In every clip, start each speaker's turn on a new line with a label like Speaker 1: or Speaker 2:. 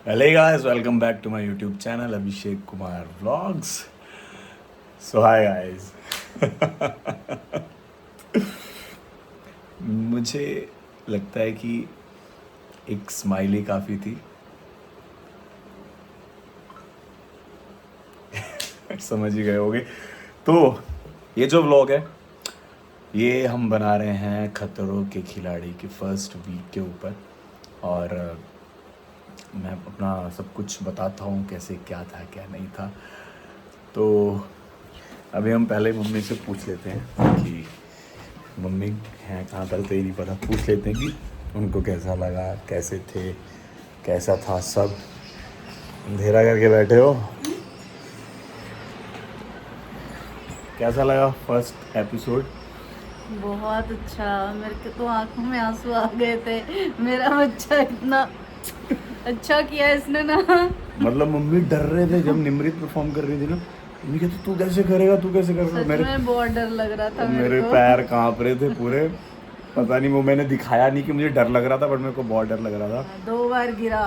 Speaker 1: Hey guys, welcome back to my YouTube channel Abhishek Kumar Vlogs. So hi guys. मुझे लगता है कि एक स्माइली काफ़ी थी। समझ ही गए होगे। तो ये जो व्लॉग है ये हम बना रहे हैं खतरों के खिलाड़ी की फर्स्ट वीक के ऊपर। और मैं अपना सब कुछ बताता हूँ कैसे क्या था क्या नहीं था। तो अभी हम पहले मम्मी से पूछ लेते हैं कि मम्मी हैं कहाँ, पहले तो ये नहीं पता, पूछ लेते हैं कि उनको कैसा लगा, कैसे थे, कैसा था सब। अंधेरा करके बैठे हो, कैसा लगा फर्स्ट एपिसोड?
Speaker 2: बहुत अच्छा। मेरे के तो आंखों में आंसू आ गए थे। मेरा बच्चा इतना अच्छा किया इसने ना।
Speaker 1: मतलब मम्मी डर रहे थे जब निमृत परफॉर्म कर रही थी ना। मम्मी कहती तू कैसे करेगा, तू कैसे करेगा।
Speaker 2: सच
Speaker 1: मेरे
Speaker 2: में बहुत डर लग रहा था मेरे
Speaker 1: मेरे
Speaker 2: को।
Speaker 1: पैर कांप रहे थे पूरे। पता नहीं, वो मैंने दिखाया नहीं कि मुझे डर लग रहा था, बट मेरे को बहुत डर लग रहा था।
Speaker 2: 2 बार गिरा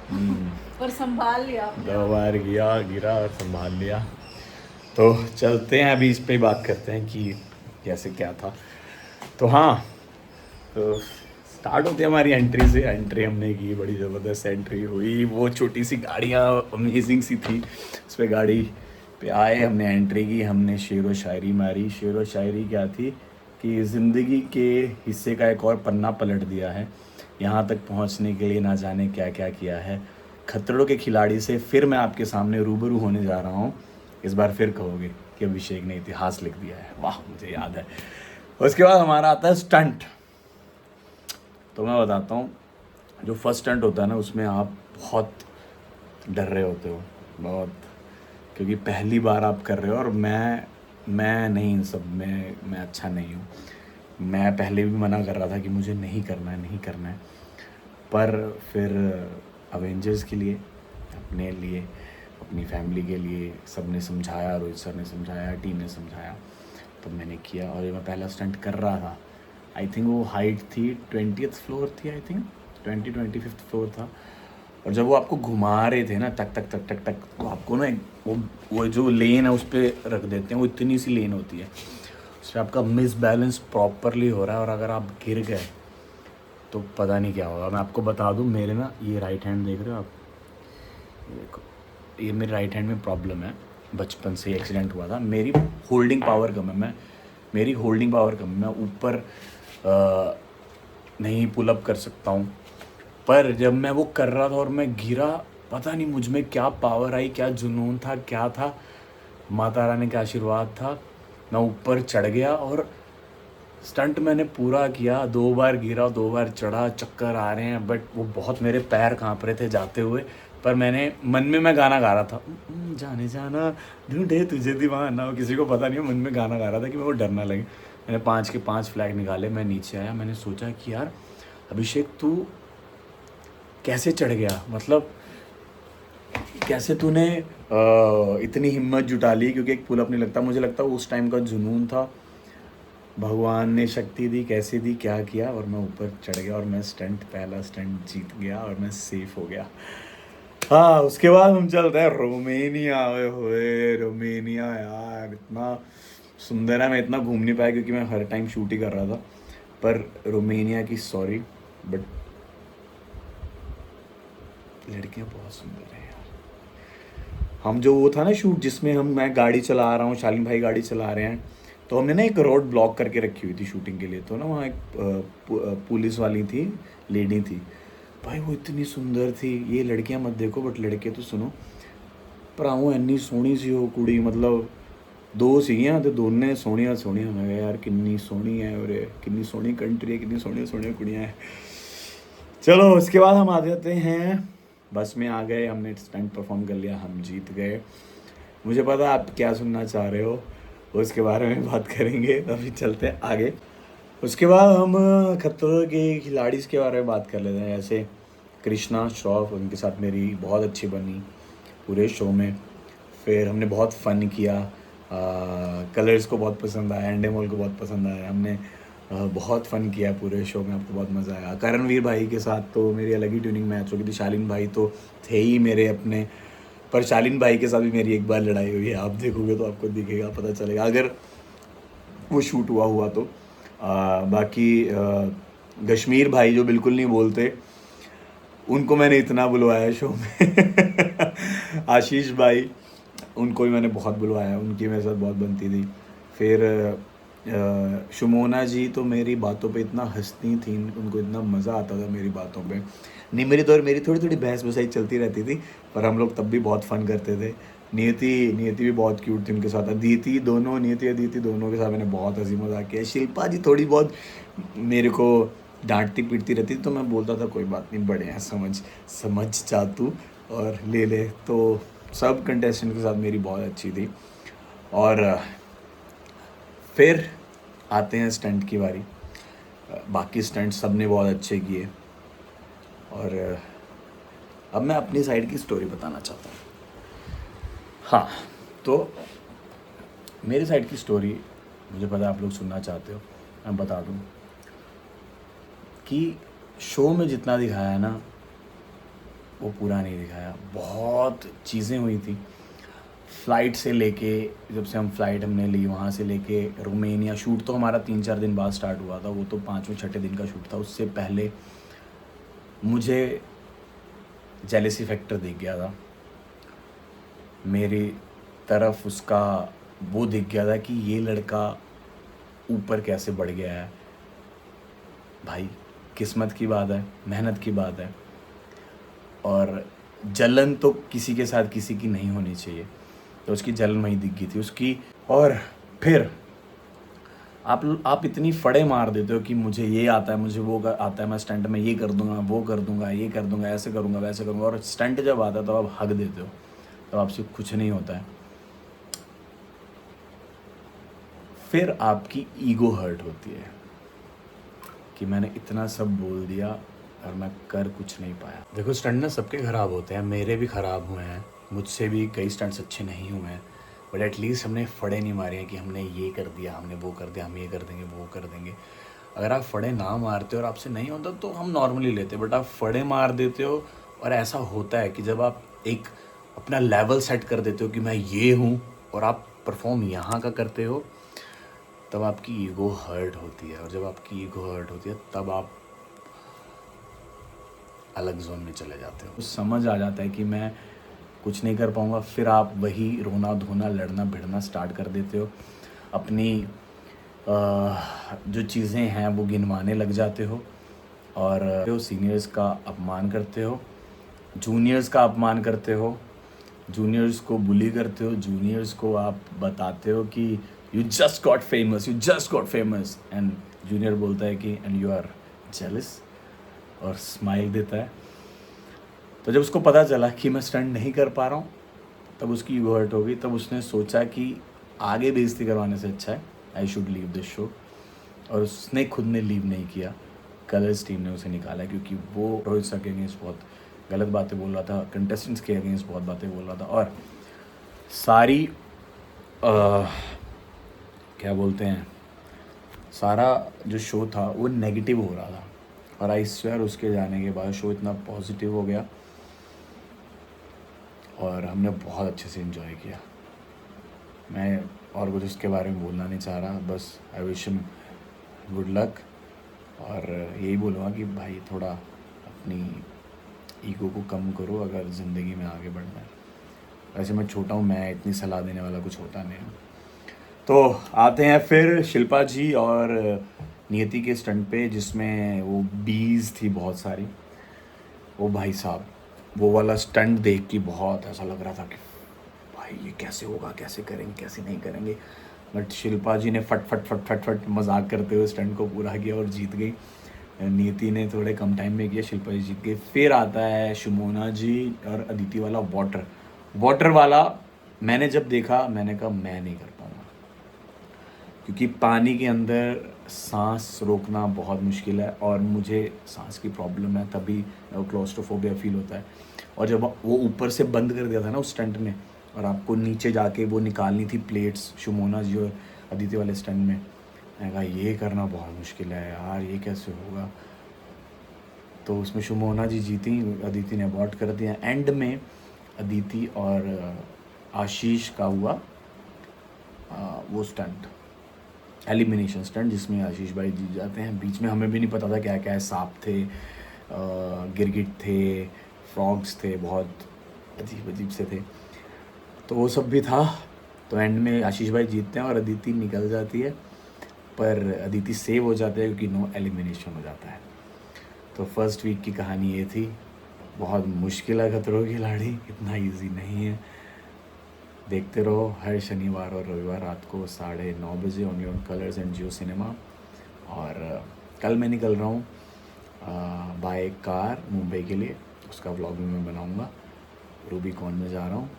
Speaker 1: हम्म,
Speaker 2: पर संभाल लिया अपने
Speaker 1: 2 बार गिरा और संभाल लिया। तो चलते हैं अभी इस पे बात करते हैं कि कैसे क्या था। तो हाँ, तो स्टार्ट होती है हमारी एंट्री से। एंट्री हमने की, बड़ी ज़बरदस्त एंट्री हुई। वो छोटी सी गाड़ियाँ अमेजिंग सी थी, उस पर गाड़ी पे आए, हमने एंट्री की, हमने शेर व शायरी मारी। शेर व शायरी क्या थी कि ज़िंदगी के हिस्से का एक और पन्ना पलट दिया है। यहाँ तक पहुँचने के लिए ना जाने क्या क्या किया है। खतरों के खिलाड़ी से फिर मैं आपके सामने रूबरू होने जा रहा हूँ। इस बार फिर कहोगे कि अभिषेक ने इतिहास लिख दिया है। वाह, मुझे याद है। उसके बाद हमारा आता है स्टंट। तो मैं बताता हूँ, जो फर्स्ट स्टंट होता है ना उसमें आप बहुत डर रहे होते हो, बहुत, क्योंकि पहली बार आप कर रहे हो। और मैं नहीं, इन सब में मैं अच्छा नहीं हूँ। मैं पहले भी मना कर रहा था कि मुझे नहीं करना है, नहीं करना है। पर फिर अवेंजर्स के लिए, अपने लिए, अपनी फैमिली के लिए सब ने समझाया, रोहित सर ने समझाया, टीम ने समझाया, तो मैंने किया। और ये मैं पहला स्टंट कर रहा था। आई थिंक वो हाइट थी 20th फ्लोर थी, आई थिंक 25th फ्लोर था। और जब वो आपको घुमा रहे थे ना, टक टक टक टक टक, तो आपको ना वो जो लेन है उस पर रख देते हैं। वो इतनी सी लेन होती है, उस पर आपका मिस बैलेंस प्रॉपरली हो रहा है, और अगर आप गिर गए तो पता नहीं क्या होगा। मैं आपको बता दूं, मेरे ना ये राइट हैंड देख रहे हो आप, ये देखो, ये मेरे राइट हैंड में प्रॉब्लम है। बचपन से एक्सीडेंट हुआ था। मेरी होल्डिंग पावर कम है, मेरी होल्डिंग पावर कम है। मैं ऊपर नहीं पुल अप कर सकता हूँ। पर जब मैं वो कर रहा था और मैं गिरा, पता नहीं मुझ में क्या पावर आई, क्या जुनून था, क्या था, माता रानी का आशीर्वाद था। मैं ऊपर चढ़ गया और स्टंट मैंने पूरा किया। 2 बार गिरा, 2 बार चढ़ा, चक्कर आ रहे हैं, बट वो बहुत, मेरे पैर कांप रहे थे जाते हुए। पर मैंने मन में मैं गाना गा रहा था, जाने जाना ढूंढे तुझे दीवाना। किसी को पता नहीं है, मन में गाना गा रहा था कि मेरे को डर ना लगे। मैंने 5 के 5 फ्लैग निकाले, मैं नीचे आया। मैंने सोचा कि यार अभिषेक, तू कैसे चढ़ गया, मतलब कैसे तूने इतनी हिम्मत जुटा ली, क्योंकि एक पुल अप नहीं लगता। मुझे लगता उस टाइम का जुनून था, भगवान ने शक्ति दी, कैसे दी, क्या किया, और मैं ऊपर चढ़ गया और मैं स्टंट, पहला स्टंट जीत गया और मैं सेफ हो गया। हाँ, उसके बाद हम चलते हैं रोमेनिया। ओए होए, रोमेनिया यार इतना सुंदर है। मैं इतना घूम नहीं पाया क्योंकि मैं हर टाइम शूट ही कर रहा था। पर रोमेनिया की सॉरी, बट लड़कियां बहुत सुंदर हैं यार। हम जो वो था ना शूट जिसमें मैं गाड़ी चला रहा हूँ, शालीन भाई गाड़ी चला रहे हैं, तो हमने ना एक रोड ब्लॉक करके रखी हुई थी शूटिंग के लिए। तो ना वहाँ एक पुलिस वाली थी, लेडी थी भाई, वो इतनी सुंदर थी। ये लड़कियां मत देखो, बट लड़के तो सुनो। भराओ इन्नी सोहनी सी वो कुड़ी, मतलब दो सीगियां ते दोने सोहनियां सोहनियां। मैं कहा यार किन्नी सोहनी है, और किन्नी सोहनी कंट्री है, किन्नी सोहनियां सोहनियां कुड़ियाँ हैं। चलो उसके बाद हम आ जाते हैं, बस में आ गए, हमने स्टंट परफॉर्म कर लिया, हम जीत गए। मुझे पता है आप क्या सुनना चाह रहे हो, उसके बारे में बात करेंगे। अभी चलते हैं आगे। उसके बाद हम खतरों के खिलाड़ी के बारे में बात कर लेते हैं। जैसे कृष्णा श्रॉफ, उनके साथ मेरी बहुत अच्छी बनी पूरे शो में। फिर हमने बहुत फ़न किया। कलर्स को बहुत पसंद आया, एंडेमोल को बहुत पसंद आया। हमने बहुत फ़न किया है पूरे शो में, आपको बहुत मज़ा आया। करणवीर भाई के साथ तो मेरी अलग ही ट्यूनिंग मैच हो गई थी। शालीन भाई तो थे ही मेरे अपने, पर शालीन भाई के साथ भी मेरी एक बार लड़ाई हुई है। आप देखोगे तो आपको दिखेगा, पता चलेगा अगर वो शूट हुआ तो। बाकी कश्मीर भाई जो बिल्कुल नहीं बोलते, उनको मैंने इतना बुलवाया शो में। आशीष भाई, उनको भी मैंने बहुत बुलवाया, उनकी मेरे साथ बहुत बनती थी। फिर शुमोना जी तो मेरी बातों पे इतना हंसती थी, उनको इतना मज़ा आता था मेरी बातों पे। निमृत और मेरी थोड़ी थोड़ी बहस बसाई चलती रहती थी, पर हम लोग तब भी बहुत फ़न करते थे। नियति भी बहुत क्यूट थी, उनके साथ अदिति दोनों, नियति अदिति दोनों के साथ मैंने बहुत हंसी मजाक किया। शिल्पा जी थोड़ी बहुत मेरे को डांटती पीटती रहती थी, तो मैं बोलता था कोई बात नहीं, बड़े हैं, समझ जा तू और ले ले। तो सब कंटेस्टेंट के साथ मेरी बहुत अच्छी थी। और फिर आते हैं स्टंट की बारी। बाकी स्टंट सब ने बहुत अच्छे किए। और अब मैं अपनी साइड की स्टोरी बताना चाहता हूँ। हाँ, तो मेरी साइड की स्टोरी मुझे पता है आप लोग सुनना चाहते हो, मैं बता दूँ कि शो में जितना दिखाया है ना, वो पूरा नहीं दिखाया। बहुत चीज़ें हुई थी, फ़्लाइट से लेके, जब से हम फ़्लाइट हमने ली वहाँ से लेके रोमेनिया। शूट तो हमारा 3-4 दिन बाद स्टार्ट हुआ था, वो तो 5वें-6ठे दिन का शूट था। उससे पहले मुझे जेलेसी फैक्टर दिख गया था मेरी तरफ, उसका वो दिख गया था कि ये लड़का ऊपर कैसे बढ़ गया है। भाई किस्मत की बात है, मेहनत की बात है, और जलन तो किसी के साथ किसी की नहीं होनी चाहिए, तो उसकी जलन वहीं दिख गई थी उसकी। और फिर आप इतनी फड़े मार देते हो कि मुझे ये आता है, मुझे वो आता है, मैं स्टंट में ये कर दूंगा, वो कर दूंगा, ये कर दूंगा, ऐसे करूंगा, वैसे करूंगा, और स्टंट जब आता है तो आप हक देते हो, तो आपसे कुछ नहीं होता है। फिर आपकी ईगो हर्ट होती है कि मैंने इतना सब बोल दिया और मैं कर कुछ नहीं पाया। देखो, स्टंट ना सबके ख़राब होते हैं, मेरे भी ख़राब हुए हैं, मुझसे भी कई स्टंट्स अच्छे नहीं हुए हैं, बट एटलीस्ट हमने फड़े नहीं मारे हैं कि हमने ये कर दिया, हमने वो कर दिया, हम ये कर देंगे, वो कर देंगे। अगर आप फड़े ना मारते और आपसे नहीं होता तो हम नॉर्मली लेते, बट आप फड़े मार देते हो। और ऐसा होता है कि जब आप एक अपना लेवल सेट कर देते हो कि मैं ये हूँ, और आप परफॉर्म यहाँ का करते हो, तब आपकी ईगो हर्ट होती है। और जब आपकी ईगो हर्ट होती है तब आप अलग जोन में चले जाते हो। समझ आ जाता है कि मैं कुछ नहीं कर पाऊँगा, फिर आप वही रोना धोना, लड़ना भिड़ना स्टार्ट कर देते हो। अपनी जो चीज़ें हैं वो गिनवाने लग जाते हो, और सीनियर्स का अपमान करते हो, जूनियर्स का अपमान करते हो, जूनियर्स को बुली करते हो, जूनियर्स को आप बताते हो कि you just got famous, and junior बोलता है कि एंड यू आर जेलस, और स्माइल देता है। तो जब उसको पता चला कि मैं स्टंट नहीं कर पा रहा हूँ, तब उसकी ईगो हर्ट हो गई। तब उसने सोचा कि आगे बेइज्जती करवाने से अच्छा है I should leave this show, और उसने खुद ने लीव नहीं किया। कलर्स टीम ने उसे निकाला, क्योंकि वो रोहित सर के अगेंस्ट बहुत गलत बातें बोल रहा था, कंटेस्टेंट्स के अगेंस्ट बहुत बातें बोल रहा था, और सारी क्या बोलते हैं, सारा जो शो था वो नेगेटिव हो रहा था। और आई स्वेयर उसके जाने के बाद शो इतना पॉजिटिव हो गया, और हमने बहुत अच्छे से एंजॉय किया। मैं और कुछ इसके बारे में बोलना नहीं चाह रहा, बस I wish him good luck, और यही बोलूँगा कि भाई थोड़ा अपनी ईगो को कम करो अगर ज़िंदगी में आगे बढ़ना है। वैसे मैं छोटा हूँ, मैं इतनी सलाह देने वाला कुछ होता नहीं है। तो आते हैं फिर शिल्पा जी और नियति के स्टंट पे, जिसमें वो बीज थी बहुत सारी। वो भाई साहब, वो वाला स्टंट देख के बहुत ऐसा लग रहा था कि भाई ये कैसे होगा, कैसे करेंगे, कैसे नहीं करेंगे। बट शिल्पा जी ने फट मजाक करते हुए स्टंट को पूरा किया और जीत गई। नियति ने थोड़े कम टाइम में किया, शिल्पा जी जीत गई। फिर आता है शुमोना जी और अदिति वाला वाटर वाला। मैंने जब देखा मैंने कहा मैं नहीं कर पाऊँगा, क्योंकि पानी के अंदर सांस रोकना बहुत मुश्किल है, और मुझे सांस की प्रॉब्लम है, तभी क्लोस्ट्रोफोबिया फील होता है। और जब वो ऊपर से बंद कर दिया था ना उस स्टंट ने, और आपको नीचे जाके वो निकालनी थी प्लेट्स, शुमोना जी और अदिति वाले स्टंट में, मैंने कहा ये करना बहुत मुश्किल है यार, ये कैसे होगा। तो उसमें शुमोना जी जीती, अदिति ने अबॉर्ट कर दिया। एंड में अदिति और आशीष का हुआ वो स्टंट, एलिमिनेशन स्टंट, जिसमें आशीष भाई जीत जाते हैं। बीच में हमें भी नहीं पता था क्या क्या है, सांप थे, गिरगिट थे, फ्रॉग्स थे, बहुत अजीब अजीब से थे, तो वो सब भी था। तो एंड में आशीष भाई जीतते हैं और अदिति निकल जाती है, पर अदिति सेव हो जाते हैं क्योंकि नो एलिमिनेशन हो जाता है। तो फर्स्ट वीक की कहानी ये थी। बहुत मुश्किल है खतरों की खिलाड़ी, इतना इजी नहीं है। देखते रहो हर शनिवार और रविवार रात को 9:30 बजे on your colours and Jio cinema. और कल मैं निकल रहा हूँ बाय कार मुंबई के लिए, उसका व्लॉग भी मैं बनाऊँगा। रूबीकॉन में जा रहा हूँ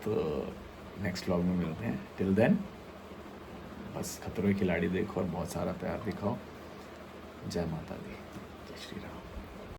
Speaker 1: तो नेक्स्ट व्लॉग में मिलते हैं। टिल देन बस खतरों की खिलाड़ी देखो और बहुत सारा प्यार दिखाओ। जय माता दी, जय श्री राम।